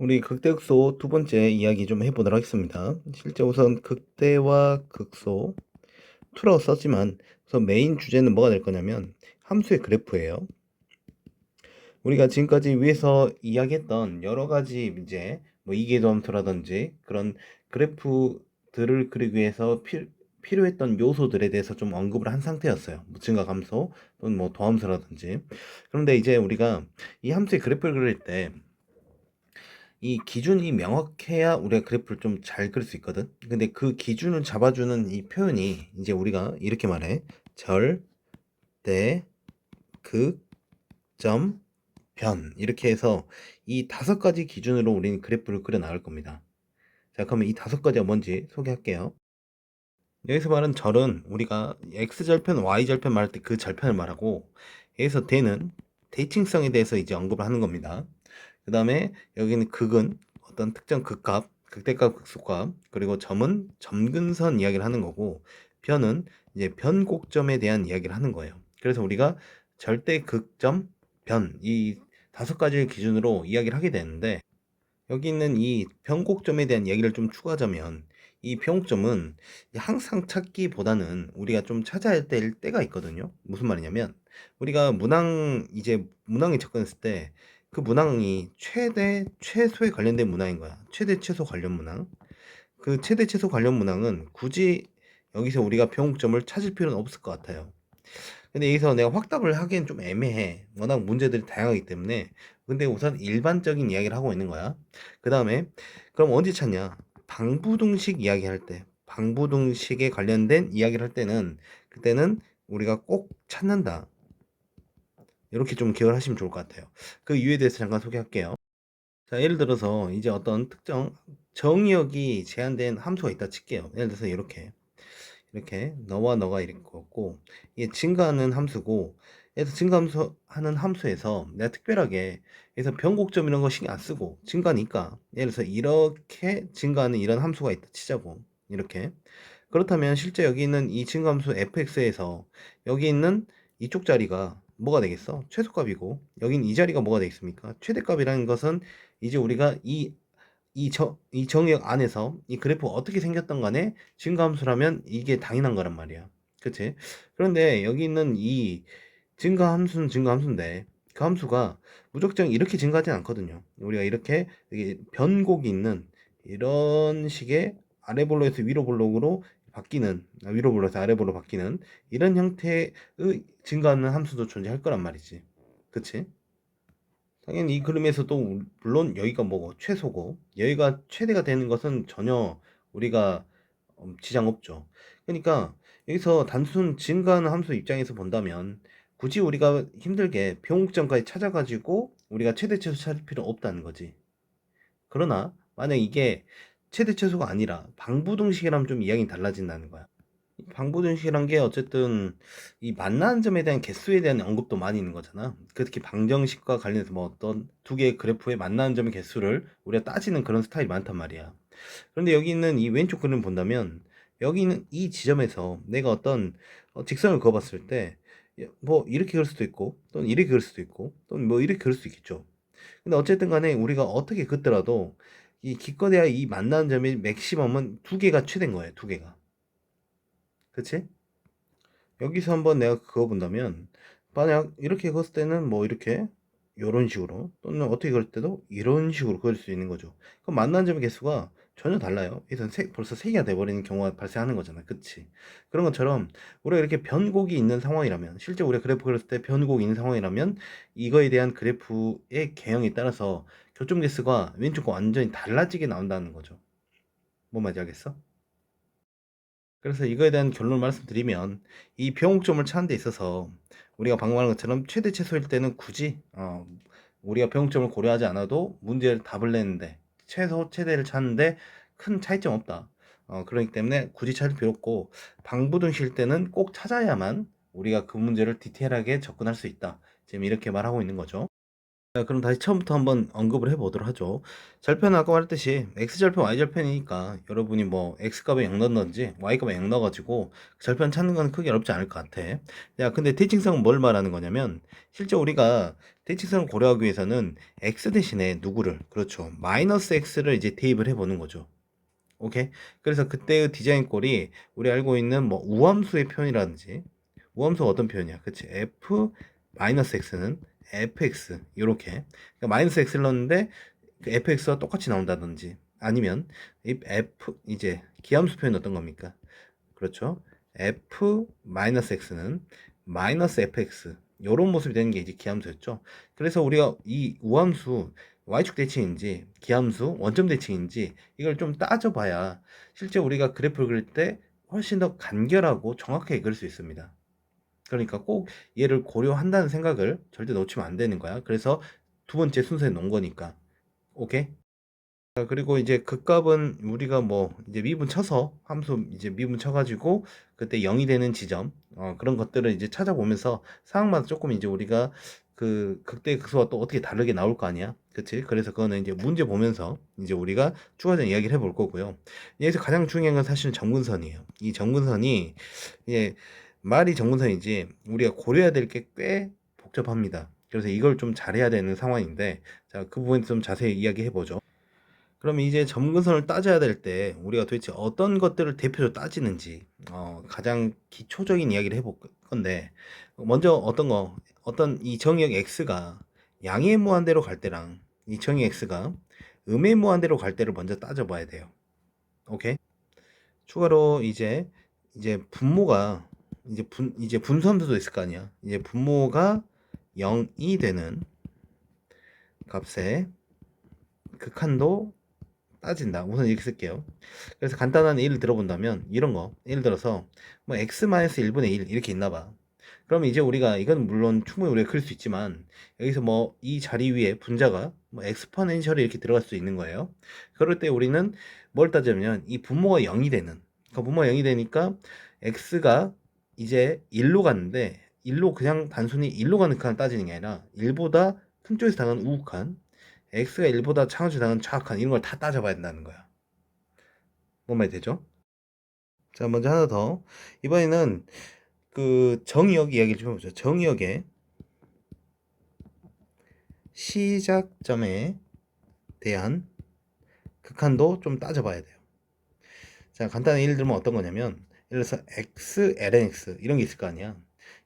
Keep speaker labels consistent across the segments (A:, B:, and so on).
A: 우리 극대극소 두 번째 이야기 좀 해보도록 하겠습니다. 실제 우선 극대와 극소 투라고 썼지만 우선 메인 주제는 뭐가 될 거냐면 함수의 그래프예요. 우리가 지금까지 위에서 이야기했던 여러 가지 이제 뭐 이계도 함수라든지 그런 그래프들을 그리기 위해서 필요했던 요소들에 대해서 좀 언급을 한 상태였어요. 뭐 증가함수 또는 뭐 도함수라든지. 그런데 이제 우리가 이 함수의 그래프를 그릴 때 이 기준이 명확해야 우리가 그래프를 좀 잘 그릴 수 있거든. 근데 그 기준을 잡아주는 이 표현이 이제 우리가 이렇게 말해. 절, 대, 극, 점, 변. 이렇게 해서 이 5가지 기준으로 우리는 그래프를 그려 나갈 겁니다. 자, 그러면 이 5가지가 뭔지 소개할게요. 여기서 말하는 절은 우리가 x절편, y절편 말할 때 그 절편을 말하고, 여기서 대는 대칭성에 대해서 이제 언급을 하는 겁니다. 그 다음에 여기는 극은 어떤 특정 극값, 극대값, 극소값, 그리고 점은 점근선 이야기를 하는 거고, 변은 이제 변곡점에 대한 이야기를 하는 거예요. 그래서 우리가 절대 극점, 변, 이 5가지를 기준으로 이야기를 하게 되는데, 여기 있는 이 변곡점에 대한 이야기를 좀 추가하자면, 이 변곡점은 항상 찾기보다는 우리가 좀 찾아야 될 때가 있거든요. 무슨 말이냐면, 우리가 이제 문항에 접근했을 때, 그 문항이 최대, 최소에 관련된 문항인 거야. 최대, 최소 관련 문항. 그 최대, 최소 관련 문항은 굳이 여기서 우리가 변곡점을 찾을 필요는 없을 것 같아요. 근데 여기서 내가 확답을 하기엔 좀 애매해. 워낙 문제들이 다양하기 때문에. 근데 우선 일반적인 이야기를 하고 있는 거야. 그 다음에, 그럼 언제 찾냐? 방부등식 이야기할 때, 방부등식에 관련된 이야기를 할 때는, 그때는 우리가 꼭 찾는다. 이렇게 좀 기억을 하시면 좋을 것 같아요. 그 이유에 대해서 잠깐 소개할게요. 자, 예를 들어서 이제 어떤 특정 정의역이 제한된 함수가 있다 칠게요. 예를 들어서 이렇게 너와 너가 이렇게 고 이게 증가하는 함수고, 그래서 증가하는 함수에서 내가 특별하게 그래서 변곡점 이런 거 신경 안 쓰고 증가니까, 예를 들어서 이렇게 증가하는 이런 함수가 있다 치자고. 이렇게 그렇다면 실제 여기 있는 이 증가함수 fx에서 여기 있는 이쪽 자리가 뭐가 되겠어? 최소값이고, 여긴 이 자리가 뭐가 되겠습니까? 최대값이라는 것은 이제 우리가 이 정역 안에서 이 그래프가 어떻게 생겼던 간에 증가함수라면 이게 당연한 거란 말이야. 그치? 그런데 여기 있는 이 증가함수는 증가함수인데, 그 함수가 무작정 이렇게 증가하진 않거든요. 우리가 이렇게 변곡이 있는 이런 식의 아래 볼록에서 위로 볼록으로 바뀌는, 위로 볼록에서 아래 볼록 바뀌는 이런 형태의 증가하는 함수도 존재할 거란 말이지. 그치? 당연히 이 그림에서도 물론 여기가 뭐고 최소고, 여기가 최대가 되는 것은 전혀 우리가 지장 없죠. 그러니까 여기서 단순 증가하는 함수 입장에서 본다면 굳이 우리가 힘들게 병목점까지 찾아가지고 우리가 최대 최소 찾을 필요 없다는 거지. 그러나 만약 이게 최대 최소가 아니라 방부등식이라면 좀 이야기는 달라진다는 거야. 방부등식이란 게 어쨌든 이 만나는 점에 대한 개수에 대한 언급도 많이 있는 거잖아. 특히 방정식과 관련해서 뭐 어떤 두 개의 그래프의 만나는 점의 개수를 우리가 따지는 그런 스타일이 많단 말이야. 그런데 여기 있는 이 왼쪽 그림 본다면, 여기 있는 이 지점에서 내가 어떤 직선을 그어봤을 때 뭐 이렇게 그릴 수도 있고 또는 이렇게 그릴 수도 있고 또는 뭐 이렇게 그릴 수도 있겠죠. 근데 어쨌든 간에 우리가 어떻게 긋더라도 이 기껏해야 이 만나는 점의 맥시멈은 두 개가 최대인 거예요. 두 개가. 그치? 여기서 한번 내가 그거 본다면, 만약 이렇게 그었을 때는 뭐 이렇게 이런 식으로, 또는 어떻게 그을 때도 이런 식으로 그릴 수 있는 거죠. 그럼 만난 점의 개수가 전혀 달라요. 그래서 벌써 3개가 돼버리는 경우가 발생하는 거잖아. 그치? 그런 것처럼 우리가 이렇게 변곡이 있는 상황이라면, 실제 우리가 그래프 그렸을 때 변곡이 있는 상황이라면, 이거에 대한 그래프의 개형에 따라서 교점 개수가 왼쪽과 완전히 달라지게 나온다는 거죠. 뭔 말인지 알겠어? 그래서 이거에 대한 결론을 말씀드리면, 이 병목점을 찾는 데 있어서 우리가 방금 말한 것처럼 최대 최소일 때는 굳이 우리가 병목점을 고려하지 않아도 문제를 답을 내는데 최소 최대를 찾는데 큰 차이점 없다. 그렇기 때문에 굳이 찾을 필요 없고, 방부등식일 때는 꼭 찾아야만 우리가 그 문제를 디테일하게 접근할 수 있다. 지금 이렇게 말하고 있는 거죠. 자, 그럼 다시 처음부터 한번 언급을 해보도록 하죠. 절편은 아까 말했듯이 x절편, y절편이니까 여러분이 뭐 x값에 0 넣는지 y값에 0 넣어가지고 절편 찾는 건 크게 어렵지 않을 것 같아. 야, 근데 대칭성은 뭘 말하는 거냐면 실제 우리가 대칭성을 고려하기 위해서는 x 대신에 누구를, 그렇죠, 마이너스 x를 이제 대입을 해보는 거죠. 오케이? 그래서 그때의 디자인 꼴이 우리 알고 있는 뭐 우함수의 표현이라든지, 우함수가 어떤 표현이야? 그치? f 마이너스 x는 fx 요렇게, 그러니까 마이너스 x를 넣었는데 그 fx와 똑같이 나온다든지, 아니면 이 f 이제 기함수 표현 어떤 겁니까? 그렇죠? f 마이너스 x는 마이너스 fx 요런 모습이 되는 게 이제 기함수였죠. 그래서 우리가 이 우함수 y축 대칭인지 기함수 원점 대칭인지 이걸 좀 따져봐야 실제 우리가 그래프를 그릴 때 훨씬 더 간결하고 정확하게 그릴 수 있습니다. 그러니까 꼭 얘를 고려한다는 생각을 절대 놓치면 안 되는 거야. 그래서 두 번째 순서에 놓은 거니까. 오케이? 자, 그리고 이제 극값은 우리가 뭐 이제 미분 쳐서 함수 이제 미분 쳐가지고 그때 0이 되는 지점, 그런 것들을 이제 찾아보면서 상황마다 조금 이제 우리가 그 극대 극소가 또 어떻게 다르게 나올 거 아니야, 그치? 그래서 그거는 이제 문제 보면서 이제 우리가 추가적인 이야기를 해볼 거고요. 여기서 가장 중요한 건 사실은 정근선이에요. 이 정근선이 이제 말이 정근선이지 우리가 고려해야 될 게 꽤 복잡합니다. 그래서 이걸 좀 잘해야 되는 상황인데, 자, 그 부분 좀 자세히 이야기해 보죠. 그럼 이제 점근선을 따져야 될 때 우리가 도대체 어떤 것들을 대표적으로 따지는지 가장 기초적인 이야기를 해볼 건데, 먼저 어떤 이 정의역 x가 양의 무한대로 갈 때랑 이 정의 x가 음의 무한대로 갈 때를 먼저 따져봐야 돼요. 오케이? 추가로 이제 분모가 이제 분수함수도 있을 거 아니야. 이제 분모가 0이 되는 값의 극한도 따진다. 우선 이렇게 쓸게요. 그래서 간단한 예를 들어본다면 이런 거, 예를 들어서 뭐 x-1분의 1 이렇게 있나 봐. 그럼 이제 우리가 이건 물론 충분히 우리가 그릴 수 있지만 여기서 뭐 이 자리 위에 분자가 뭐 엑스포넨셜이 이렇게 들어갈 수 있는 거예요. 그럴 때 우리는 뭘 따지면 이 분모가 0이 되는, 그 분모가 0이 되니까 x가 이제 1로 갔는데 1로 그냥 단순히 1로 가는 칸을 따지는 게 아니라 1보다 큰 쪽에서 당하는 우극한, x가 1보다 창조치 당하는 좌악한, 이런 걸 다 따져봐야 된다는 거야. 뭔 말이 되죠? 자, 먼저 하나 더. 이번에는 그 정의역 이야기를 좀 해보죠. 정의역의 시작점에 대한 극한도 좀 따져봐야 돼요. 자, 간단한 예를 들면 어떤 거냐면, 예를 들어서 x, lnx 이런 게 있을 거 아니야.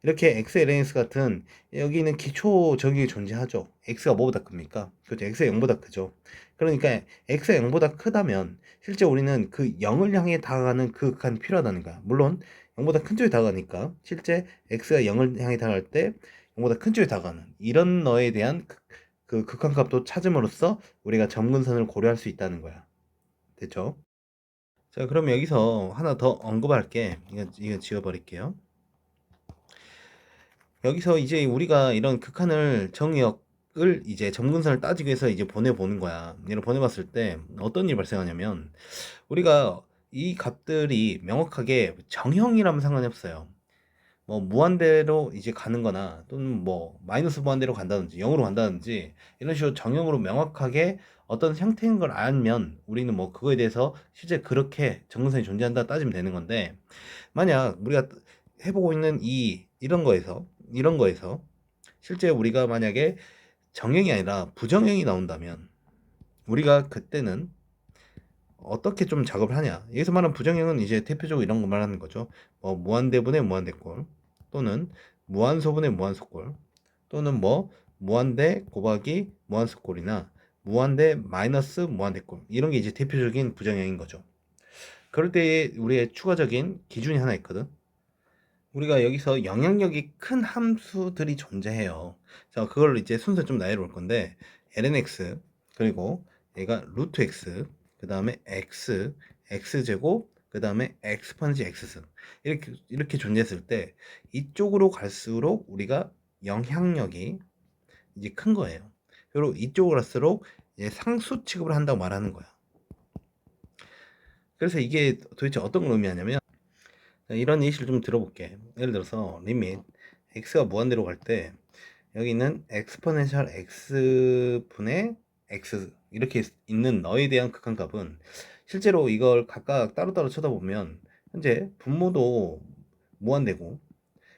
A: 이렇게 x, lnx 같은 여기는 기초 정의가 존재하죠. x가 뭐보다 큽니까? 그렇죠. x가 0보다 크죠. 그러니까 x가 0보다 크다면 실제 우리는 그 0을 향해 다가가는 그 극한이 필요하다는 거야. 물론 0보다 큰 쪽에 다가가니까 실제 x가 0을 향해 다가갈 때 0보다 큰 쪽에 다가가는 이런 너에 대한 그 극한값도 찾음으로써 우리가 점근선을 고려할 수 있다는 거야. 됐죠? 자, 그럼 여기서 하나 더 언급할게. 이거 지워버릴게요. 여기서 이제 우리가 이런 극한을 정의역을 이제 점근선을 따지기 위해서 이제 보내보는 거야. 얘를 보내봤을 때 어떤 일이 발생하냐면 우리가 이 값들이 명확하게 정형이라면 상관이 없어요. 뭐 무한대로 이제 가는 거나 또는 뭐 마이너스 무한대로 간다든지 0으로 간다든지 이런 식으로 정형으로 명확하게 어떤 형태인 걸 알면 우리는 뭐 그거에 대해서 실제 그렇게 정근선이 존재한다 따지면 되는 건데, 만약 우리가 해보고 있는 이런 거에서 실제 우리가 만약에 정형이 아니라 부정형이 나온다면 우리가 그때는 어떻게 좀 작업을 하냐. 여기서 말하는 부정형은 이제 대표적으로 이런 거 말하는 거죠. 뭐 무한대분의 무한대꼴, 또는 무한소분의 무한소꼴, 또는 뭐 무한대 곱하기 무한소꼴이나 무한대 마이너스 무한대꼴, 이런 게 이제 대표적인 부정형인 거죠. 그럴 때 우리의 추가적인 기준이 하나 있거든. 우리가 여기서 영향력이 큰 함수들이 존재해요. 자, 그걸 이제 순서 좀 나열해 볼 건데, lnx, 그리고 얘가 루트 x, 그 다음에 x, x제곱, 그 다음에 엑스포넨트 x승, 이렇게 존재했을 때 이쪽으로 갈수록 우리가 영향력이 이제 큰 거예요. 그리고 이쪽으로 갈수록 이제 상수 취급을 한다고 말하는 거야. 그래서 이게 도대체 어떤 걸 의미하냐면, 이런 예시를 좀 들어볼게. 예를 들어서 리밋 x가 무한대로 갈 때 여기는 엑스포넨셜 x분의 x 이렇게 있는 너에 대한 극한값은 실제로 이걸 각각 따로따로 쳐다보면 현재 분모도 무한대고,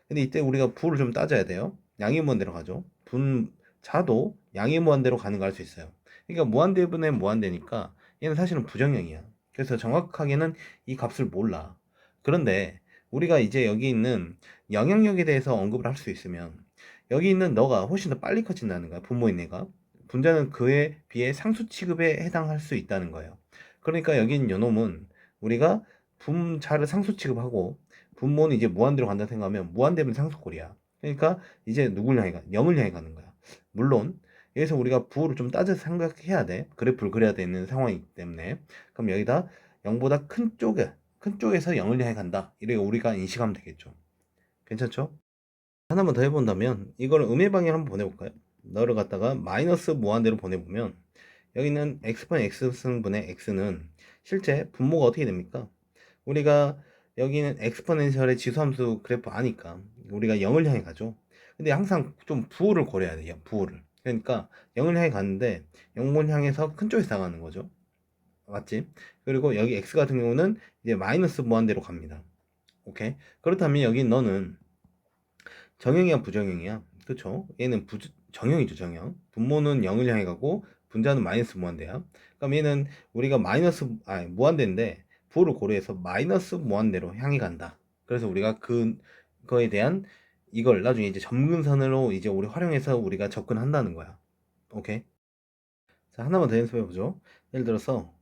A: 근데 이때 우리가 부를 좀 따져야 돼요. 양이 무한대로 가죠. 분자도 양이 무한대로 가는 거 알 수 있어요. 그러니까 무한대분의 무한대니까 얘는 사실은 부정형이야. 그래서 정확하게는 이 값을 몰라. 그런데 우리가 이제 여기 있는 영향력에 대해서 언급을 할 수 있으면 여기 있는 너가 훨씬 더 빨리 커진다는 거야. 분모인 애가. 분자는 그에 비해 상수 취급에 해당할 수 있다는 거예요. 그러니까 여기 있는 요놈은 우리가 분자를 상수 취급하고 분모는 이제 무한대로 간다 생각하면 무한대면 상수꼴이야. 그러니까 이제 누굴 향해 가? 0을 향해 가는 거야. 물론 여기서 우리가 부호를 좀 따져서 생각해야 돼. 그래프를 그려야 되는 상황이기 때문에. 그럼 여기다 0보다 큰 쪽에서 0을 향해 간다. 이렇게 우리가 인식하면 되겠죠. 괜찮죠? 하나만 더 해본다면 이거를 음의 방향으로 한번 보내볼까요? 너를 갖다가 마이너스 무한대로 보내보면 여기는 x분 x승분의 x는 실제 분모가 어떻게 됩니까? 우리가 여기는 엑스포넨셜의 지수함수 그래프 아니까 우리가 0을 향해 가죠. 근데 항상 좀 부호를 고려해야 돼요. 부호를. 그러니까 0을 향해 가는데 0을 향해서 큰 쪽에서 나가는 거죠. 맞지? 그리고 여기 x 같은 경우는 이제 마이너스 무한대로 갑니다. 오케이? 그렇다면 여기 너는 정형이야 부정형이야? 그쵸? 얘는 정형이죠, 정형. 분모는 0을 향해 가고 분자는 마이너스 무한대야. 그럼 얘는 우리가 무한대인데 부호를 고려해서 마이너스 무한대로 향해 간다. 그래서 우리가 그거에 대한 이걸 나중에 이제 점근선으로 이제 우리 활용해서 우리가 접근한다는 거야. 오케이? 자, 하나만 더 연습해 보죠. 예를 들어서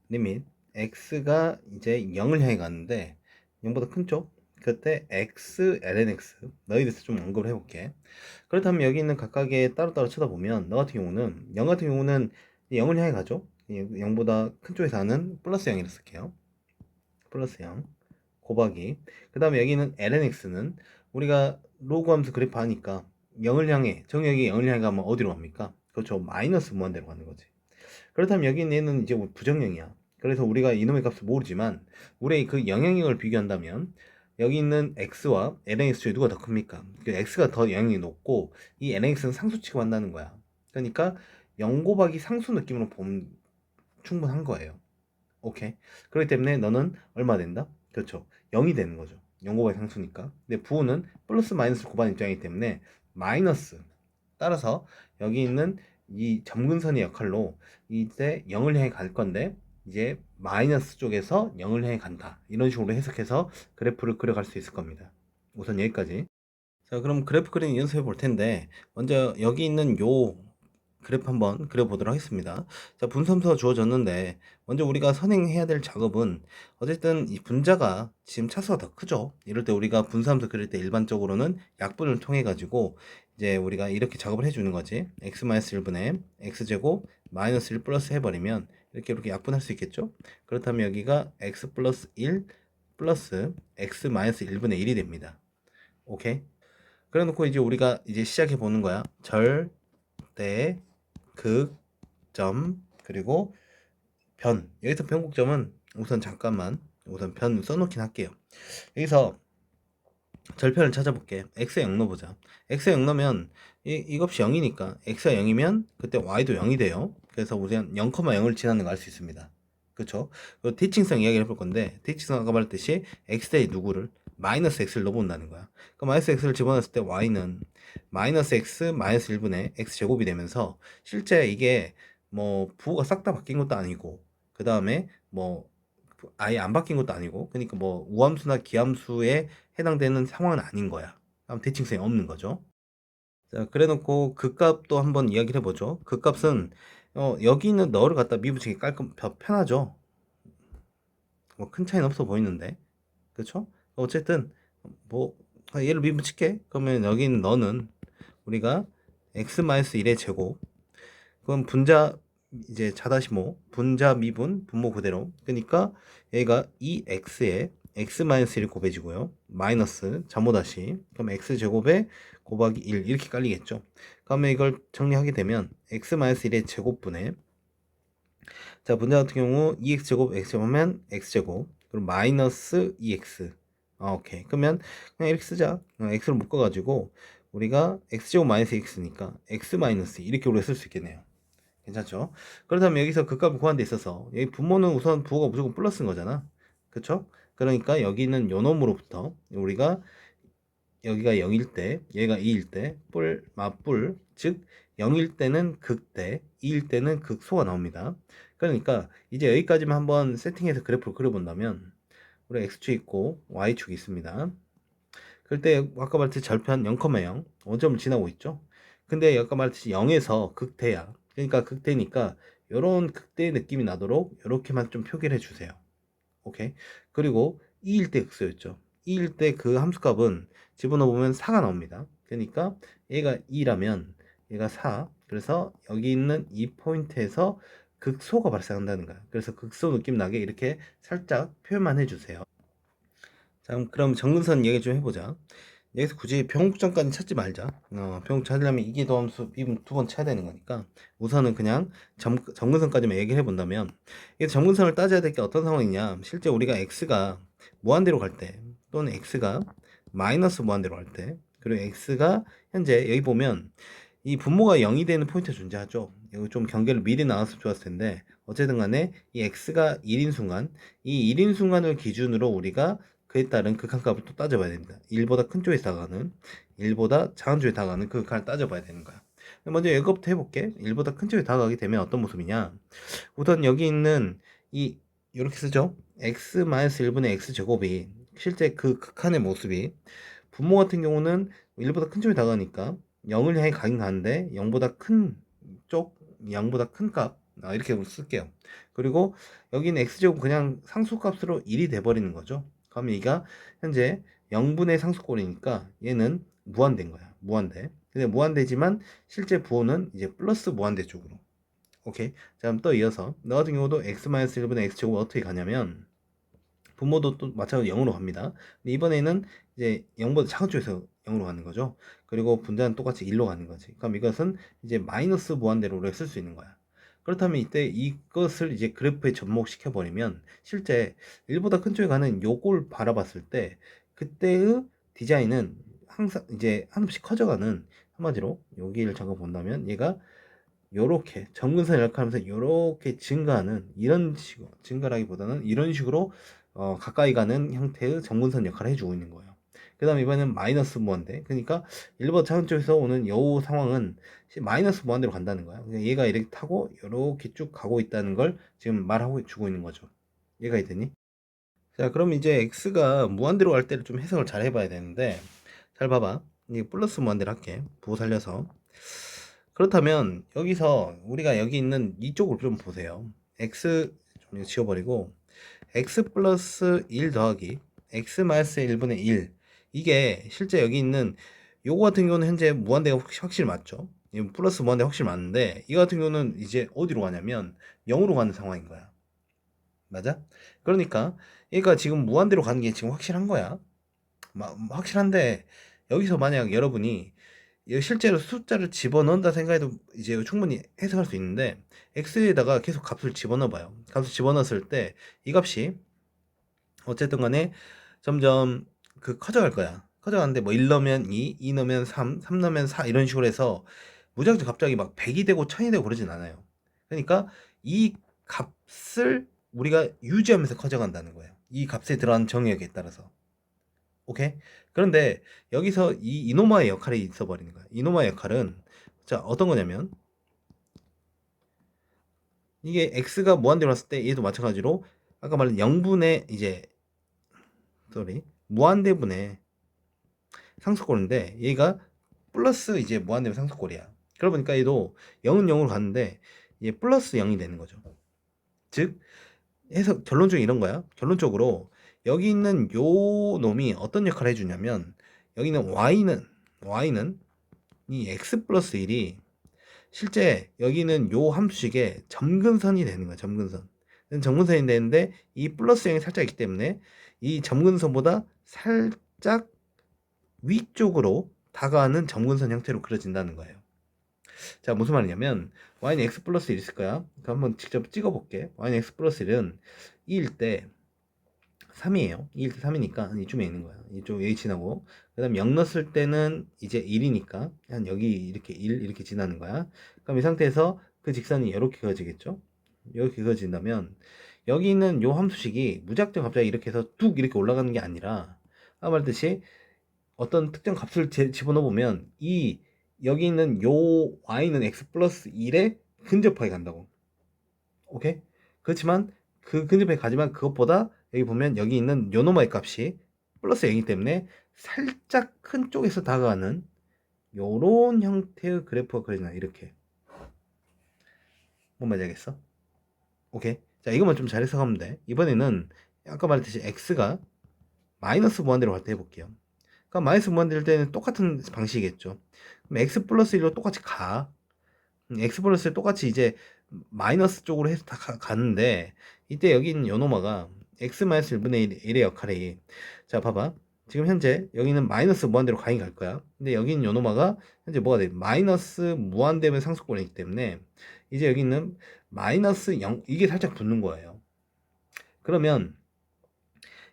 A: 리밋 x가 이제 0을 향해 가는데 0보다 큰 쪽, 그때 x, lnx 너희들 좀 언급을 해볼게. 그렇다면 여기 있는 각각의 따로따로 쳐다보면 너 같은 경우는 0 같은 경우는 0을 향해 가죠. 0보다 큰 쪽에서 하는 플러스 0이라 쓸게요. 플러스 0 곱하기, 그 다음에 여기는 lnx는 우리가 로그 함수 그래프 하니까 0을 향해, 정역이 0을 향해 가면 어디로 갑니까? 그렇죠, 마이너스 무한대로 가는 거지. 그렇다면 여기 있는 얘는 이제 부정형이야. 그래서 우리가 이놈의 값을 모르지만 우리의 그 영향력을 비교한다면 여기 있는 x와 lnx 중에 누가 더 큽니까? x가 더 영향력이 높고 이 lnx는 상수 취급한다는 거야. 그러니까 0 곱하기 상수 느낌으로 보면 충분한 거예요. 오케이. 그렇기 때문에 너는 얼마 된다? 그렇죠, 0이 되는 거죠. 0 곱하기 상수니까. 근데 부호는 플러스 마이너스 곱하는 입장이기 때문에 마이너스. 따라서 여기 있는 이 점근선의 역할로 이제 0을 향해 갈 건데 이제 마이너스 쪽에서 0을 향해 간다. 이런 식으로 해석해서 그래프를 그려갈 수 있을 겁니다. 우선 여기까지. 자, 그럼 그래프 그리기 연습해 볼 텐데 먼저 여기 있는 요 그래프 한번 그려보도록 하겠습니다. 자, 분섬수가 주어졌는데 먼저 우리가 선행해야 될 작업은 어쨌든 이 분자가 지금 차수가 더 크죠. 이럴 때 우리가 분수함수 그릴 때 일반적으로는 약분을 통해 가지고 이제 우리가 이렇게 작업을 해주는 거지. x-1분의 x제곱 마이너스 1 플러스 해버리면 이렇게 약분할 수 있겠죠. 그렇다면 여기가 x 플러스 1 플러스 x 마이너스 1분의 1이 됩니다. 오케이. 그래 놓고 이제 우리가 이제 시작해 보는 거야. 절대 극점 그리고 변. 여기서 변곡점은 우선 잠깐만 우선 변 써놓긴 할게요. 여기서 절편을 찾아볼게. x에 0 넣어보자. x에 0 넣으면 이 값이 0이니까 x가 0이면 그때 y도 0이 돼요. 그래서 우선 0,0을 지나는 거 알 수 있습니다. 그쵸? 대칭성 이야기를 해볼 건데 대칭성 아까 말했듯이 x대에 누구를 마이너스 x를 넣어본다는 거야. 그 마이너스 x를 집어넣었을 때 y는 마이너스 x 마이너스 1분의 x 제곱이 되면서 실제 이게 뭐 부호가 싹 다 바뀐 것도 아니고 그 다음에 뭐 아예 안 바뀐 것도 아니고 그러니까 뭐 우함수나 기함수에 해당되는 상황은 아닌 거야. 그럼 대칭성이 없는 거죠. 자, 그래 놓고 그 값도 한번 이야기를 해보죠. 그 값은 여기 있는 너를 갖다 미분치기 편하죠. 뭐 큰 차이는 없어 보이는데, 그렇죠? 어쨌든 뭐 얘를 미분칠게. 그러면 여기 있는 너는 우리가 x-1의 제곱, 그럼 분자 이제 자다시모 분자 미분 분모 그대로, 그러니까 얘가 2x에 x-1 곱해지고요, 마이너스 자모다시 그럼 x제곱에 곱하기 1 이렇게 깔리겠죠. 그러면 이걸 정리하게 되면 x-1의 제곱분에, 자 분자 같은 경우 2x제곱 x제곱하면 x제곱 그리고 마이너스 2x. 오케이. 그러면 그냥 이렇게 쓰자. x를 묶어가지고 우리가 x제곱 마이너스 x니까 x 마이너스 이렇게 우리가 쓸 수 있겠네요. 괜찮죠? 그렇다면 여기서 그 값을 구하는 데 있어서 여기 분모는 우선 부호가 무조건 플러스인 거잖아. 그쵸? 그러니까 여기는 요 놈으로부터 우리가 여기가 0일 때 얘가 2일 때 맞뿔 즉 0일 때는 극대 2일 때는 극소가 나옵니다. 그러니까 이제 여기까지만 한번 세팅해서 그래프를 그려본다면 우리 x축 있고 y축이 있습니다. 그럴 때 아까 말했듯이 절편 0,0 5점을 지나고 있죠. 근데 아까 말했듯이 0에서 극대야. 그러니까 극대니까 이런 극대의 느낌이 나도록 이렇게만 좀 표기를 해주세요. 오케이. 그리고 2일 때 극소였죠. 2일 때 그 함수값은 집어넣어 보면 4가 나옵니다. 그러니까 얘가 2라면 얘가 4. 그래서 여기 있는 이 포인트에서 극소가 발생한다는 거야. 그래서 극소 느낌 나게 이렇게 살짝 표현만 해주세요. 자, 그럼 정근선 얘기 좀 해보자. 여기서 굳이 평국점까지 찾지 말자. 평국 찾으려면 이기 더함수 이분 두 번 쳐야 되는 거니까 우선은 그냥 정근선까지만 얘기를 해본다면 이 정근선을 따져야 될 게 어떤 상황이냐. 실제 우리가 x가 무한대로 갈 때 또는 x가 마이너스 무한대로 갈 때 그리고 x가 현재 여기 보면 이 분모가 0이 되는 포인트가 존재하죠. 이거 좀 경계를 미리 나왔으면 좋았을 텐데 어쨌든 간에 이 x가 1인 순간 이 1인 순간을 기준으로 우리가 그에 따른 극한값을 또 따져봐야 됩니다. 1보다 큰 쪽에 다가가는 1보다 작은 쪽에 다가가는 그 극한을 따져봐야 되는 거야. 먼저 이것부터 해볼게. 1보다 큰 쪽에 다가가게 되면 어떤 모습이냐. 우선 여기 있는 이 이렇게 쓰죠. x-1분의 x제곱이 실제 그 극한의 모습이 분모 같은 경우는 1보다 큰 쪽에 다가가니까 0을 향해 가긴 가는데 0보다 큰 쪽, 0보다 큰 값 이렇게 쓸게요. 그리고 여기는 x제곱 그냥 상수값으로 1이 돼버리는 거죠. 그러면 얘가 현재 0분의 상수꼴이니까 얘는 무한대인 거야. 무한대. 근데 무한대지만 실제 부호는 이제 플러스 무한대 쪽으로. 오케이. 자, 그럼 또 이어서 너 같은 경우도 x-1분의 x제곱 어떻게 가냐면 분모도 또 마찬가지로 0으로 갑니다. 근데 이번에는 이제 0보다 작은 쪽에서 0으로 가는 거죠. 그리고 분자는 똑같이 1로 가는 거지. 그럼 이것은 이제 마이너스 무한대로 쓸 수 있는 거야. 그렇다면 이때 이것을 이제 그래프에 접목시켜 버리면 실제 1보다 큰 쪽에 가는 요걸 바라봤을 때 그때의 디자인은 항상 이제 한없이 커져가는 한마디로 여기를 잠깐 본다면 얘가 요렇게 점근선 이렇게하면서 요렇게 증가하는 이런 식으로 증가라기보다는 이런 식으로 가까이 가는 형태의 점근선 역할을 해주고 있는 거예요. 그 다음 이번에는 마이너스 무한대. 그러니까 1번 차원 쪽에서 오는 요 상황은 마이너스 무한대로 간다는 거야. 그러니까 얘가 이렇게 타고 이렇게 쭉 가고 있다는 걸 지금 말하고 주고 있는 거죠. 이해가 되니? 자, 그럼 이제 x가 무한대로 갈 때를 좀 해석을 잘 해봐야 되는데 잘 봐봐. 이게 플러스 무한대로 할게. 부호 살려서. 그렇다면 여기서 우리가 여기 있는 이쪽을 좀 보세요. x 좀 이거 지워버리고 x 플러스 1 더하기 x 마이너스 1분의 1 이게 실제 여기 있는 요거 같은 경우는 현재 무한대가 확실히 맞죠. 이 플러스 무한대 확실히 맞는데 이거 같은 경우는 이제 어디로 가냐면 0으로 가는 상황인 거야. 맞아? 그러니까 얘가 지금 무한대로 가는 게 지금 확실한 거야. 확실한데 여기서 만약 여러분이 실제로 숫자를 집어넣는다 생각해도 이제 충분히 해석할 수 있는데 x에다가 계속 값을 집어넣어 봐요. 값을 집어넣었을 때 이 값이 어쨌든 간에 점점 커져갈 거야. 커져가는데 뭐 1 넣으면 2, 2 넣으면 3, 3 넣으면 4 이런 식으로 해서 무작정 갑자기 막 100이 되고 1000이 되고 그러진 않아요. 그러니까 이 값을 우리가 유지하면서 커져간다는 거예요. 이 값에 들어간 정의역에 따라서. 오케이? 그런데 여기서 이 이노마의 역할이 있어 버리는 거야. 이노마의 역할은 자, 어떤 거냐면 이게 x가 무한대로 왔을 때 얘도 마찬가지로 아까 말한 0분의 이제 무한대분의 상수꼴인데 얘가 플러스 이제 무한대분 상수꼴이야. 그러다 보니까 얘도 0은 0으로 갔는데 얘 플러스 0이 되는 거죠. 즉 해서 결론적으로 이런 거야. 결론적으로 여기 있는 요 놈이 어떤 역할을 해주냐면 여기는 y는 이 x 플러스 1이 실제 여기는 요 함수식의 점근선이 되는 거야. 점근선. 점근선이 되는데 이 플러스 0이 살짝 있기 때문에 이 점근선보다 살짝 위쪽으로 다가가는 점근선 형태로 그려진다는 거예요. 자, 무슨 말이냐면 y는 x 플러스 1 있을 거야. 그럼 한번 직접 찍어볼게. y는 x 플러스 1은 2일 때 3이에요. 1대 3이니까 이쯤에 있는 거야. 이쪽 여기 지나고. 그 다음에 0 넣었을 때는 이제 1이니까 한 여기 이렇게 1 이렇게 지나는 거야. 그럼 이 상태에서 그 직선이 이렇게 그어지겠죠? 이렇게 그어진다면 여기 있는 요 함수식이 무작정 갑자기 이렇게 해서 뚝 이렇게 올라가는 게 아니라 아까 말했듯이 어떤 특정 값을 집어넣어 보면 이 여기 있는 요 y는 x 플러스 1에 근접하게 간다고. 오케이? 그렇지만 그 근접하게 가지만 그것보다 여기 보면 여기 있는 요노마의 값이 플러스 0이기 때문에 살짝 큰 쪽에서 다가가는 요런 형태의 그래프가 그려지나 이렇게. 뭔 말인지 알겠어? 오케이? 자, 이것만 좀 잘 해석하면 돼. 이번에는 아까 말했듯이 x가 마이너스 무한대로 갈 때 해볼게요. 그러니까 마이너스 무한대일 때는 똑같은 방식이겠죠. 그럼 x 플러스 1로 똑같이 가. x 플러스 1 똑같이 이제 마이너스 쪽으로 해서 다 가는데 이때 여기 있는 요노마가 x 마이너스 1분의 1의 역할이 자 봐봐. 지금 현재 여기는 마이너스 무한대로 가긴 갈 거야. 근데 여기 있는 요노마가 현재 뭐가 돼? 마이너스 무한대면 상수권이기 때문에 이제 여기 있는 마이너스 0 이게 살짝 붙는 거예요. 그러면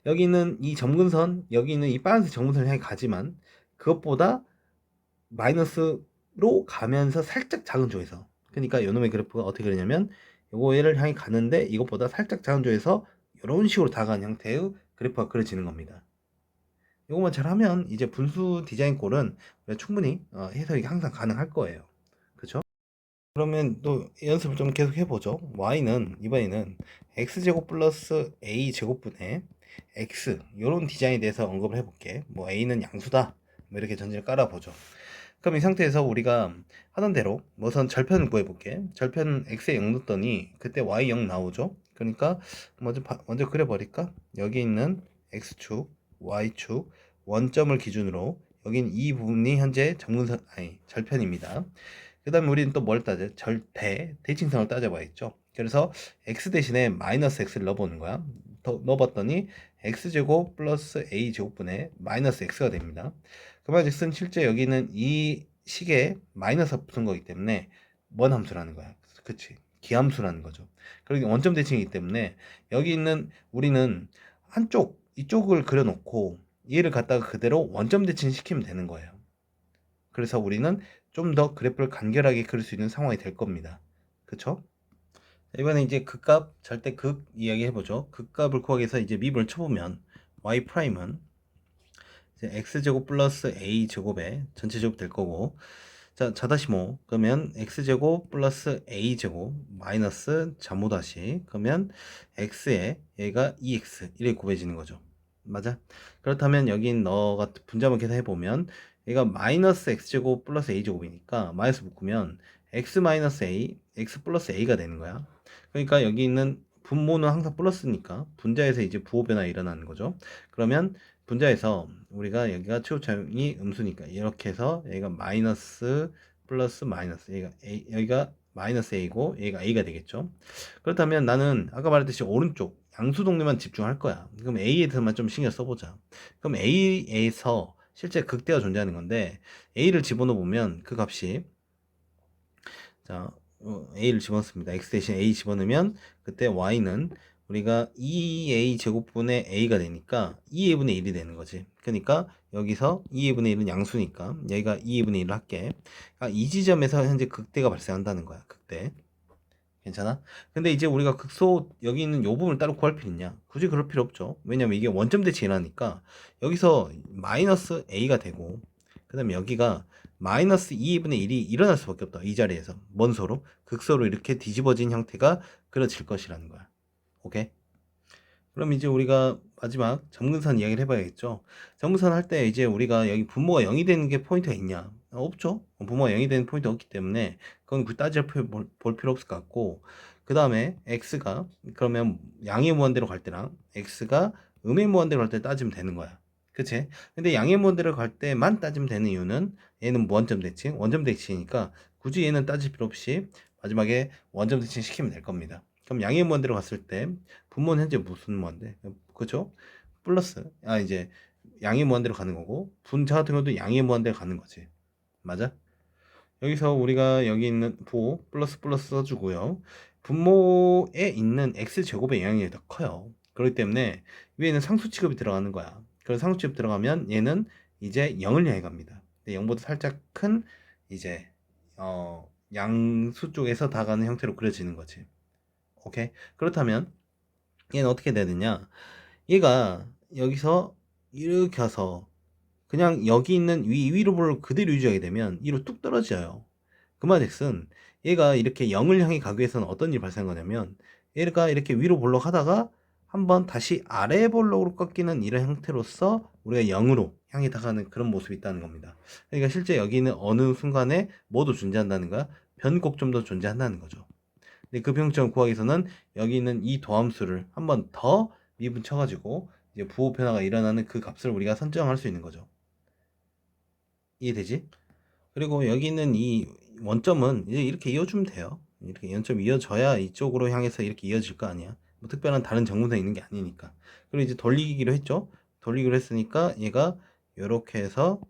A: 여기 있는 이 점근선, 여기 있는 이 빨간색 점근선을 향해 가지만 그것보다 마이너스로 가면서 살짝 작은 조에서 그러니까 요놈의 그래프가 어떻게 그러냐면 요거를 향해 가는데 이것보다 살짝 작은 조에서 이런 식으로 다가가는 형태의 그래프가 그려지는 겁니다. 요것만 잘하면 이제 분수 디자인 꼴은 충분히 해석이 항상 가능할 거예요. 그쵸? 그러면 또 연습을 좀 계속 해보죠. y는 이번에는 x제곱 플러스 a제곱분의 x 요런 디자인에 대해서 언급을 해볼게. 뭐 a는 양수다 뭐 이렇게 전제를 깔아보죠. 그럼 이 상태에서 우리가 하던 대로 우선 절편을 구해볼게. 절편 x에 0 넣었더니 그때 y 0 나오죠. 그러니까 먼저 그려버릴까? 여기 있는 x축, y축, 원점을 기준으로 여긴 이 부분이 현재 점근선 아니 절편입니다. 그 다음에 우리는 또 뭘 따져? 대칭성을 따져봐야겠죠. 그래서 x 대신에 마이너스 x를 넣어보는 거야. 넣어봤더니 x제곱 플러스 a제곱분의 마이너스 x가 됩니다. 그말즉슨 실제 여기는 이 식에 마이너스가 붙은 거기 때문에 뭔 함수라는 거야. 그치? 기함수라는 거죠. 그리고 원점 대칭이기 때문에 여기 있는 우리는 이쪽을 그려놓고 얘를 갖다가 그대로 원점 대칭 시키면 되는 거예요. 그래서 우리는 좀 더 그래프를 간결하게 그릴 수 있는 상황이 될 겁니다. 그쵸? 이번에 이제 극값, 절대극 이야기 해보죠. 극값을 구하기 위해서 이제 미분을 쳐보면 y 프라임은 x제곱 플러스 a제곱의 전체제곱 될 거고 자, 자다시모 그러면 x제곱 플러스 a제곱 마이너스 자모다시 그러면 x에 얘가 2x 이렇게 곱해지는 거죠. 맞아? 그렇다면 여기 너가 분자만 계산해보면 얘가 마이너스 x제곱 플러스 a제곱이니까 마이너스 묶으면 x 마이너스 a, x 플러스 a가 되는 거야. 그러니까 여기 있는 분모는 항상 플러스니까 분자에서 이제 부호 변화 일어나는 거죠. 그러면 분자에서 우리가 여기가 최고차항이 음수니까 이렇게 해서 얘가 마이너스 플러스 마이너스 여기가 마이너스 a고 얘가 a가 되겠죠. 그렇다면 나는 아까 말했듯이 오른쪽 양수 동네만 집중할 거야. 그럼 a에 대해서만 좀 신경 써보자. 그럼 a에서 실제 극대가 존재하는 건데 a를 집어넣어 보면 그 값이 자 a를 집어넣습니다. x 대신 a 집어넣으면 그때 y는 우리가 2a 제곱분의 a가 되니까 2a분의 1이 되는 거지. 그러니까 여기서 2a분의 1은 양수니까 여기가 2a분의 1을 할게. 그러니까 이 지점에서 현재 극대가 발생한다는 거야. 극대. 괜찮아? 근데 이제 우리가 극소 여기 있는 요 부분을 따로 구할 필요 있냐? 굳이 그럴 필요 없죠. 왜냐면 이게 원점 대칭이라니까 여기서 마이너스 a가 되고 그 다음에 여기가 마이너스 2분의 1이 일어날 수밖에 없다. 이 자리에서 뭔소로? 극소로 이렇게 뒤집어진 형태가 그려질 것이라는 거야. 오케이? 그럼 이제 우리가 마지막 점근선 이야기를 해봐야겠죠. 점근선 할 때 이제 우리가 여기 분모가 0이 되는 게 포인트가 있냐? 없죠. 분모가 0이 되는 포인트 없기 때문에 그건 따져 볼 필요 없을 것 같고 그 다음에 x가 그러면 양의 무한대로 갈 때랑 x가 음의 무한대로 갈 때 따지면 되는 거야. 그치? 근데 양의 무한대로 갈 때만 따지면 되는 이유는 얘는 무한점 대칭, 원점 대칭이니까 굳이 얘는 따질 필요 없이 마지막에 원점 대칭 시키면 될 겁니다. 그럼 양의 무한대로 갔을 때 분모는 현재 무슨 무한대? 그죠? 플러스 이제 양의 무한대로 가는 거고 분자 같은 것도 양의 무한대로 가는 거지. 맞아? 여기서 우리가 여기 있는 부호 플러스 플러스 써주고요. 분모에 있는 x제곱의 영향이 더 커요. 그렇기 때문에 위에는 상수 취급이 들어가는 거야. 그런 상수 취급 들어가면 얘는 이제 0을 향해 갑니다. 0보다 살짝 큰 이제 양수 쪽에서 다가가는 형태로 그려지는 거지. 오케이? 그렇다면 얘는 어떻게 돼야 되냐? 얘가 여기서 이렇게 와서 그냥 여기 있는 위로 볼을 그대로 유지하게 되면 위로 뚝 떨어져요. 그 말즉슨 얘가 이렇게 0을 향해 가기 위해서는 어떤 일이 발생하냐면 얘가 이렇게 위로 볼록 하다가 한번 다시 아래 볼록으로 꺾이는 이런 형태로서 우리가 0으로 향해 다가가는 그런 모습이 있다는 겁니다. 그러니까 실제 여기는 어느 순간에 뭐도 존재한다는 거야? 변곡점도 존재한다는 거죠. 근데 그 평점 구하기 위해서는 여기 있는 이 도함수를 한번 더 미분 쳐가지고 이제 부호 변화가 일어나는 그 값을 우리가 선정할 수 있는 거죠. 이해되지? 그리고 여기 있는 이 원점은 이제 이렇게 이어주면 돼요. 이렇게 원점 이어져야 이쪽으로 향해서 이렇게 이어질 거 아니야. 뭐 특별한 다른 정문선이 있는 게 아니니까. 그리고 이제 돌리기로 했죠. 돌리기로 했으니까 얘가 요렇게 해서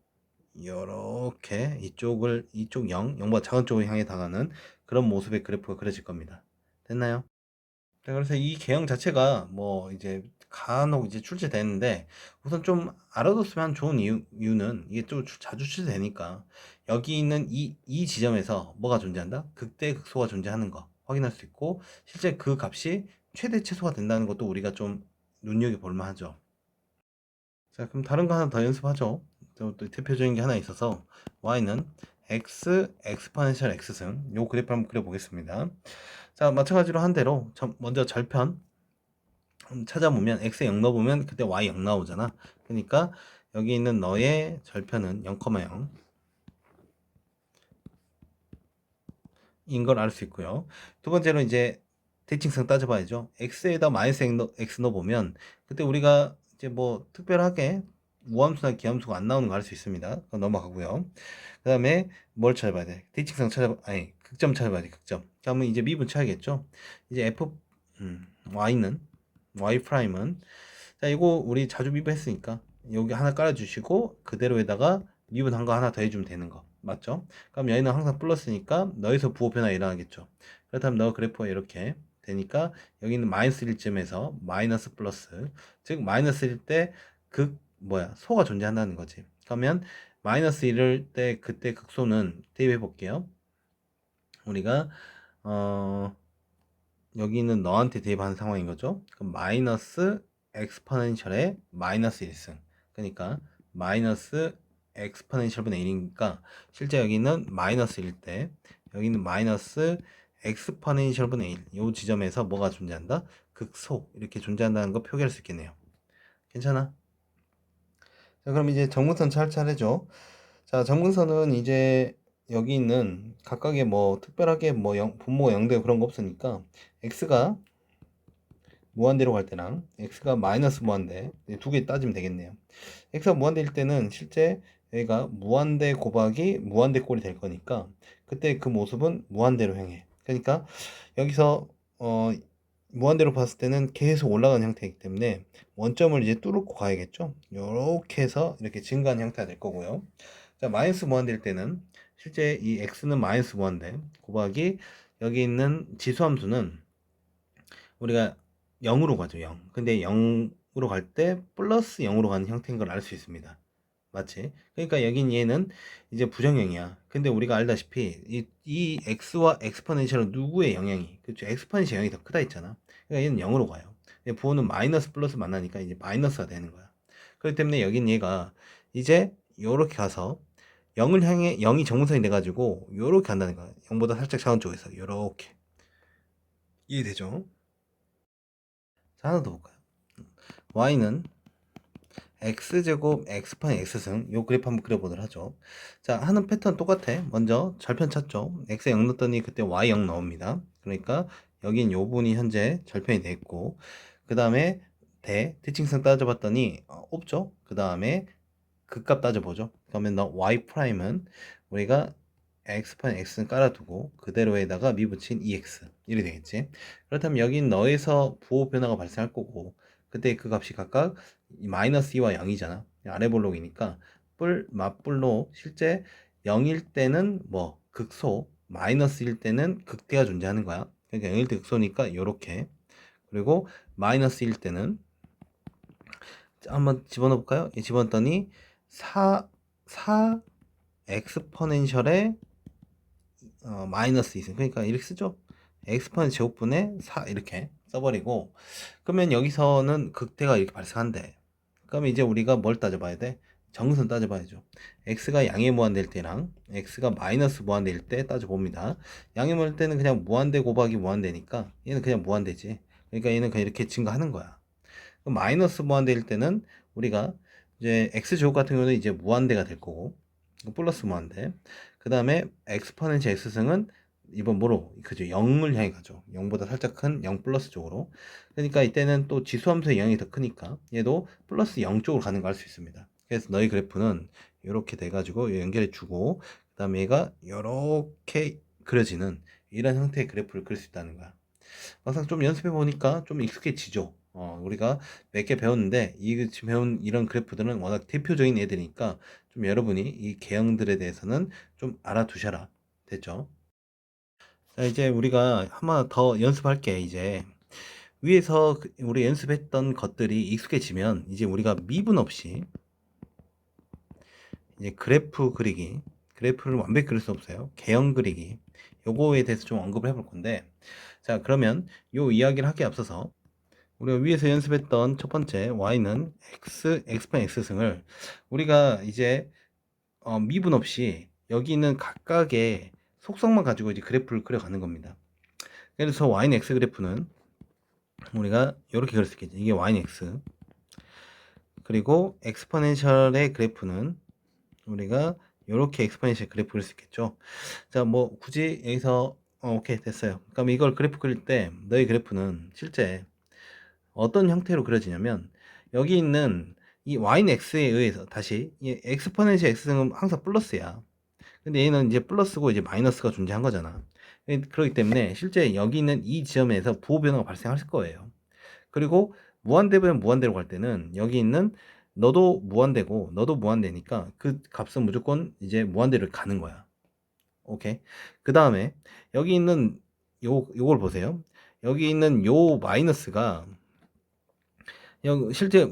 A: 요렇게 이쪽 0보다 작은 쪽을 향해 다가는 그런 모습의 그래프가 그려질 겁니다. 됐나요? 자, 그래서 이 개형 자체가 뭐 이제 간혹 이제 출제되는데 우선 좀 알아뒀으면 좋은 이유는 이게 좀 자주 출제되니까 여기 있는 이 지점에서 뭐가 존재한다? 극대 극소가 존재하는 거 확인할 수 있고 실제 그 값이 최대 최소가 된다는 것도 우리가 좀 눈여겨볼 만하죠. 자, 그럼 다른 거 하나 더 연습하죠. 또 대표적인 게 하나 있어서 y는 x 엑스포넨셜 x승 요 그래프 한번 그려보겠습니다. 자, 마찬가지로 한 대로 먼저 절편 찾아보면 x에 0 넣어보면 그때 y 0 나오잖아. 그러니까 여기 있는 너의 절편은 0,0 인 걸 알 수 있고요. 두 번째로 이제 대칭성 따져봐야죠. x에다 마이너스 x 넣어보면 그때 우리가 이제 뭐 특별하게 우함수나 기함수가 안 나오는 거 알 수 있습니다. 그건 넘어가고요. 그 다음에 뭘 찾아봐야 돼? 대칭성 아니 극점 찾아봐야 돼. 극점. 그러면 이제 미분 쳐야겠죠. 이제 y는 y 프라임은 자, 이거 우리 자주 미분했으니까 여기 하나 깔아주시고 그대로에다가 미분한 거 하나 더 해주면 되는 거 맞죠? 그럼 여기는 항상 플러스니까 너에서 부호 변화 일어나겠죠. 그렇다면 너 그래프가 이렇게 되니까 여기는 마이너스 1점에서 마이너스 플러스 즉 마이너스 1일 때 극 소가 존재한다는 거지. 그러면 마이너스 1일 때 그때 극소는 대입해 볼게요. 우리가 여기는 너한테 대입하는 상황인 거죠. 그럼 마이너스 엑스포넨셜의 마이너스 1승. 그러니까 마이너스 엑스포넨셜 분의 1이니까 실제 여기는 마이너스 1일 때 여기는 마이너스 엑스포넨셜 분의 1. 이 지점에서 뭐가 존재한다? 극소 이렇게 존재한다는 거 표기할 수 있겠네요. 괜찮아? 자, 그럼 이제 정문선 차례죠. 자, 정문선은 이제 여기 있는 각각의 뭐 특별하게 뭐 분모가 0되고 그런 거 없으니까 x가 무한대로 갈 때랑 x가 마이너스 무한대 두 개 따지면 되겠네요. x가 무한대일 때는 실제 여기가 무한대 곱하기 무한대 꼴이 될 거니까 그때 그 모습은 무한대로 향해. 그러니까 여기서 무한대로 봤을 때는 계속 올라가는 형태이기 때문에 원점을 이제 뚫고 가야겠죠. 이렇게 해서 이렇게 증가하는 형태가 될 거고요. 자, 마이너스 무한대일 때는 실제 이 x는 마이너스 무한대 곱하기 여기 있는 지수함수는 우리가 0으로 가죠. 0. 근데 0으로 갈 때 플러스 0으로 가는 형태인 걸 알 수 있습니다. 맞지? 그러니까 여긴 얘는 이제 부정형이야. 근데 우리가 알다시피 이 x와 엑스포넨셜은 누구의 영향이? 그렇죠. 엑스포넨셜 영향이 더 크다 했잖아. 그러니까 얘는 0으로 가요. 부호는 마이너스 플러스 만나니까 이제 마이너스가 되는 거야. 그렇기 때문에 여긴 얘가 이제 요렇게 가서 0을 향해 0이 정문선이 돼가지고 요렇게 간다는 거야. 0보다 살짝 작은 쪽에서 요렇게. 이해되죠? 자, 하나 더 볼까요? y는 x제곱 x판 x승 요 그래프 한번 그려보도록 하죠. 자, 하는 패턴 똑같아. 먼저 절편 찾죠. x 0 넣었더니 그때 y 0 나옵니다. 그러니까 여긴 요 분이 현재 절편이 됐고 그 다음에 대칭성 따져봤더니 없죠. 그 다음에 극값 따져보죠. 그러면 너 y 프라임은 우리가 x판 x는 깔아두고 그대로에다가 미붙인 ex 이렇게 되겠지. 그렇다면 여긴 너에서 부호 변화가 발생할 거고 그때 그 값이 각각 마이너스 2와 0이잖아. 아래 볼록이니까 맞불로 실제 0일 때는 뭐 극소 마이너스일 때는 극대가 존재하는 거야. 그러니까 0일 때 극소니까 요렇게 그리고 마이너스일 때는 한번 집어넣어 볼까요? 집어넣었더니 4 엑스포넨셜의 마이너스 2승, 그러니까 이렇게 쓰죠. 엑스포넨 제곱분의 4 이렇게 써버리고, 그러면 여기서는 극대가 이렇게 발생한대. 그러면 이제 우리가 뭘 따져봐야 돼? 정선 따져봐야죠. x가 양의 무한대일 때랑 x가 마이너스 무한대일 때 따져봅니다. 양의 무한대일 때는 그냥 무한대 곱하기 무한대니까 얘는 그냥 무한대지. 그러니까 얘는 그냥 이렇게 증가하는 거야. 그럼 마이너스 무한대일 때는 우리가 이제 x제곱 같은 경우는 이제 무한대가 될 거고, 플러스 무한대. 그 다음에 엑스포넨셜 x승은 이번 뭐로? 그죠? 0을 향해 가죠. 0보다 살짝 큰 0 플러스 쪽으로. 그러니까 이때는 또 지수함수의 0이 더 크니까 얘도 플러스 0 쪽으로 가는 걸 알 수 있습니다. 그래서 너희 그래프는 이렇게 돼가지고 연결해 주고, 그 다음에 얘가 이렇게 그려지는 이런 형태의 그래프를 그릴 수 있다는 거야. 항상 좀 연습해 보니까 좀 익숙해지죠. 우리가 몇 개 배웠는데 이 지금 배운 이런 그래프들은 워낙 대표적인 애들이니까 좀 여러분이 이 개형들에 대해서는 좀 알아두셔라. 됐죠? 자, 이제 우리가 한번 더 연습할게. 이제 위에서 우리 연습했던 것들이 익숙해지면 이제 우리가 미분 없이 이제 그래프 그리기, 그래프를 완벽히 그릴 수 없어요. 개형 그리기, 요거에 대해서 좀 언급을 해볼 건데, 자, 그러면 요 이야기를 하기에 앞서서 우리가 위에서 연습했던 첫 번째 y는 x판 x승을 우리가 이제 미분 없이 여기 있는 각각의 속성만 가지고 이제 그래프를 그려가는 겁니다. 그래서 y는 x 그래프는 우리가 이렇게 그릴 수 있겠죠. 이게 y는 x, 그리고 엑스포넨셜의 그래프는 우리가 이렇게 엑스포넨셜 그래프 그릴 수 있겠죠. 자, 뭐 굳이 여기서 오케이 됐어요. 그럼 이걸 그래프 그릴 때 너희 그래프는 실제 어떤 형태로 그려지냐면, 여기 있는 이 y는 x에 의해서 다시 이 엑스포넨셜 x승은 항상 플러스야. 근데 얘는 이제 플러스고 이제 마이너스가 존재한 거잖아. 그렇기 때문에 실제 여기 있는 이 지점에서 부호 변화가 발생할 거예요. 그리고 무한대면 무한대로 갈 때는 여기 있는 너도 무한대고 너도 무한대니까 그 값은 무조건 이제 무한대로 가는 거야. 오케이. 그 다음에 여기 있는 요걸 보세요. 여기 있는 요 마이너스가 실제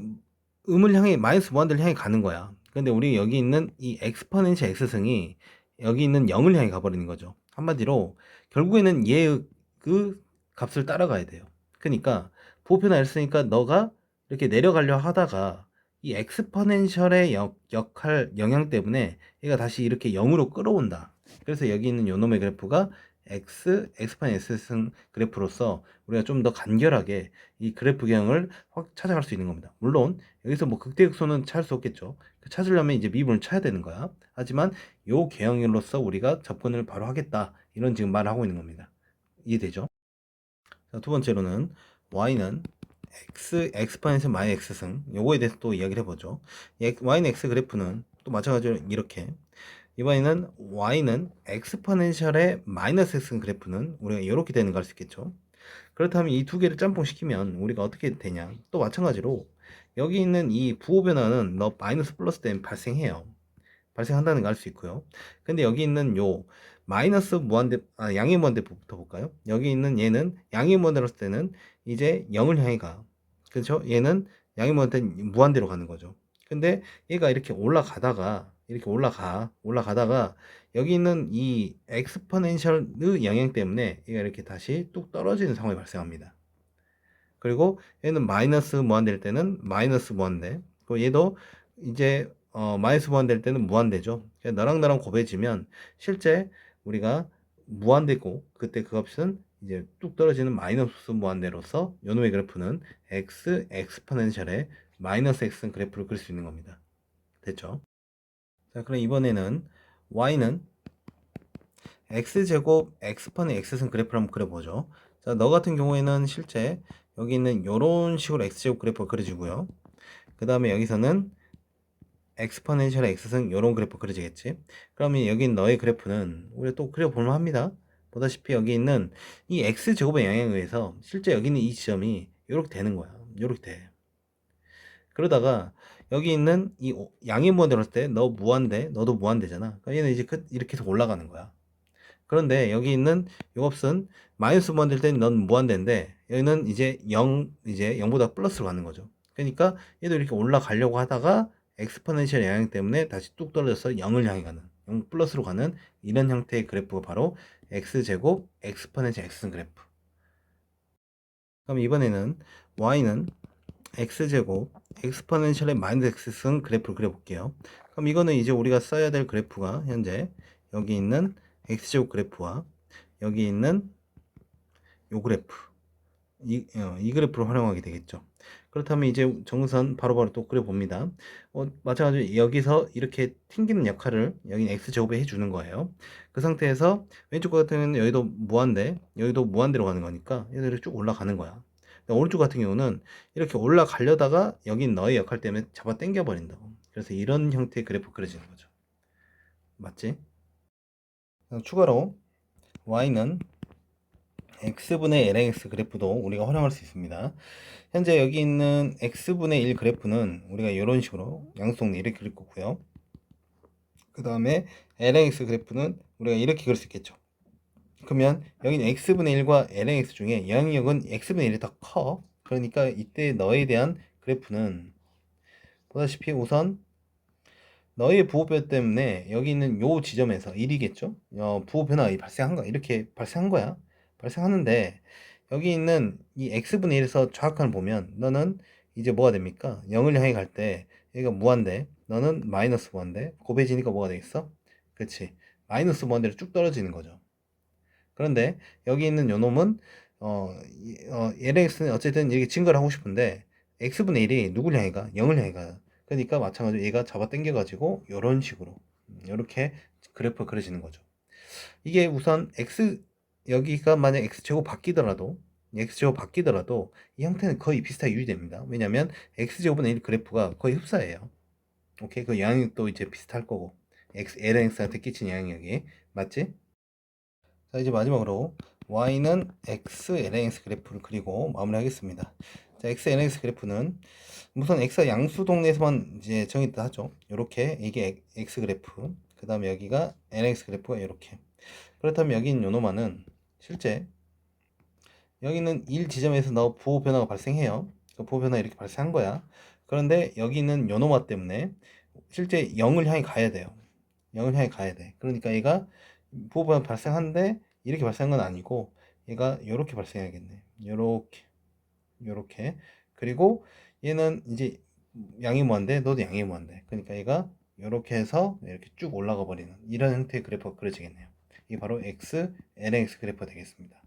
A: 음을 향해 마이너스 무한대를 향해 가는 거야. 근데 우리 여기 있는 이 엑스포넨셜 x승이 여기 있는 0을 향해 가버리는 거죠. 한마디로 결국에는 얘의 그 값을 따라가야 돼요. 그러니까 보편화를 쓰니까 너가 이렇게 내려가려 하다가 이 엑스포넨셜의 역할 영향 때문에 얘가 다시 이렇게 0으로 끌어온다. 그래서 여기 있는 요놈의 그래프가 엑스판 x승 그래프로서 우리가 좀 더 간결하게 이 그래프 개형을 확 찾아갈 수 있는 겁니다. 물론 여기서 뭐 극대극소는 찾을 수 없겠죠. 찾으려면 이제 미분을 쳐야 되는 거야. 하지만 요 개형으로서 우리가 접근을 바로 하겠다, 이런 지금 말을 하고 있는 겁니다. 이해되죠? 자, 두 번째로는 y는 엑스파넨셜 마이 x승, 요거에 대해서 또 이야기를 해보죠. y는 x 그래프는 또 마찬가지로 이렇게, 이번에는 y는 엑스포넨셜의 마이너스 x승 그래프는 우리가 이렇게 되는 걸 알 수 있겠죠. 그렇다면 이 두 개를 짬뽕 시키면 우리가 어떻게 되냐, 또 마찬가지로 여기 있는 이 부호 변화는 너 마이너스 플러스 때문에 발생한다는 걸 알 수 있고요. 근데 여기 있는 요 마이너스 무한대, 양의 무한대부터 볼까요? 여기 있는 얘는 양의 무한대로쓸 때는 이제 0을 향해 가. 그렇죠? 얘는 양의 무한대로 가는 거죠. 근데 얘가 이렇게 올라가다가 여기 있는 이 엑스포넨셜의 영향 때문에 얘가 이렇게 다시 뚝 떨어지는 상황이 발생합니다. 그리고 얘는 마이너스 무한대일 때는 마이너스 무한대, 그리고 얘도 이제 마이너스 무한대일 때는 무한대죠. 너랑 나랑 곱해지면 실제 우리가 무한대고, 그때 그 값은 이제 뚝 떨어지는 마이너스 무한대로서 요놈의 그래프는 엑스포넨셜의 마이너스 x는 그래프를 그릴 수 있는 겁니다. 됐죠? 자, 그럼 이번에는 y는 x제곱 x판의 x승 그래프를 한번 그려보죠. 자, 너 같은 경우에는 실제 여기 있는 요런 식으로 x제곱 그래프가 그려지고요. 그 다음에 여기서는 엑스포넨셜 x승 요런 그래프 그려지겠지. 그러면 여기 있는 너의 그래프는 우리가 또 그려볼만 합니다. 보다시피 여기 있는 이 x제곱의 영향에 의해서 실제 여기 있는 이 지점이 요렇게 되는 거야. 요렇게 돼. 그러다가 여기 있는 이 양의 무한대로 했을 때 너 무한대, 너도 무한대잖아. 그러니까 얘는 이제 이렇게 해서 올라가는 거야. 그런데 여기 있는 이 값은 마이너스 무한대일 때는 넌 무한대인데 여기는 이제 0보다 플러스로 가는 거죠. 그러니까 얘도 이렇게 올라가려고 하다가 엑스포넨셜 영향 때문에 다시 뚝 떨어져서 0을 향해 가는, 0 플러스로 가는 이런 형태의 그래프가 바로 x제곱 엑스포넨셜 x 그래프. 그럼 이번에는 y는 x제곱 엑스포넨셜의 마이너스 x승 그래프를 그려볼게요. 그럼 이거는 이제 우리가 써야 될 그래프가 현재 여기 있는 x제곱 그래프와 여기 있는 요 그래프, 이 그래프를 활용하게 되겠죠. 그렇다면 이제 정선 바로바로 또 그려봅니다. 마찬가지로 여기서 이렇게 튕기는 역할을 여기 x제곱에 해주는 거예요. 그 상태에서 왼쪽 같은 경우는 여기도 무한대, 여기도 무한대로 가는 거니까 얘들이 쭉 올라가는 거야. 오른쪽 같은 경우는 이렇게 올라가려다가 여긴 너의 역할 때문에 잡아 당겨 버린다고. 그래서 이런 형태의 그래프 그려지는 거죠. 맞지? 추가로 y는 x분의 lx 그래프도 우리가 활용할 수 있습니다. 현재 여기 있는 x분의 1 그래프는 우리가 이런 식으로 양수동네 이렇게 그릴 거고요. 그 다음에 lx 그래프는 우리가 이렇게 그릴 수 있겠죠. 그러면 여기는 x분의 1과 lx 중에 영역은 x분의 1이 더 커. 그러니까 이때 너에 대한 그래프는 보다시피 우선 너의 부호 변화 때문에 여기 있는 요 지점에서 1이겠죠? 부호 변화가 발생한 거야. 이렇게 발생한 거야. 발생하는데 여기 있는 이 x분의 1에서 좌극한을 보면 너는 이제 뭐가 됩니까? 0을 향해 갈 때 여기가 무한대, 너는 마이너스 무한대, 곱해지니까 뭐가 되겠어? 그렇지. 마이너스 무한대로 쭉 떨어지는 거죠. 그런데 여기 있는 요 놈은 LX는 어쨌든 이렇게 증가를 하고 싶은데 x분의 1이 누굴 향해 가? 0을 향해 가요. 그러니까 마찬가지로 얘가 잡아 당겨 가지고 이런 식으로 이렇게 그래프가 그려지는 거죠. 이게 우선 x, 여기가 만약 x제곱 바뀌더라도 이 형태는 거의 비슷하게 유지됩니다. 왜냐면 x제곱은 1 그래프가 거의 흡사해요. 오케이, 그 영향력도 이제 비슷할 거고 lnx한테 끼친 영향력이 맞지? 자, 이제 마지막으로 y는 x lnx 그래프를 그리고 마무리하겠습니다. 자, x lnx 그래프는 우선 x가 양수 동네에서만 이제 정했다 하죠. 요렇게 이게 x 그래프, 그 다음에 여기가 lnx 그래프가 이렇게. 그렇다면 여기 있는 요노마는 실제 여기는 1 지점에서 너 부호 변화가 발생해요. 그 부호 변화 이렇게 발생한 거야. 그런데 여기 있는 요노마 때문에 실제 0을 향해 가야 돼요. 0을 향해 가야 돼. 그러니까 얘가 부호 변화 발생하는데 이렇게 발생한 건 아니고 얘가 이렇게 발생해야겠네. 요렇게. 그리고 얘는 이제 양이 무한대, 너도 양이 무한대. 그러니까 얘가 이렇게 해서 이렇게 쭉 올라가 버리는 이런 형태의 그래프가 그려지겠네요. 이게 바로 x, lx 그래프가 되겠습니다.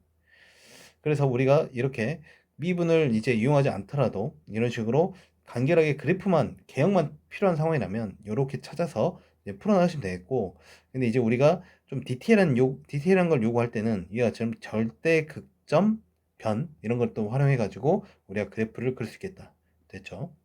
A: 그래서 우리가 이렇게 미분을 이제 이용하지 않더라도 이런 식으로 간결하게 그래프만, 개형만 필요한 상황이라면 이렇게 찾아서 이제 풀어나가시면 되겠고, 근데 이제 우리가 좀 디테일한 걸 요구할 때는 이와 같이 절대 극점, 변 이런 걸 또 활용해 가지고 우리가 그래프를 그릴 수 있겠다. 됐죠?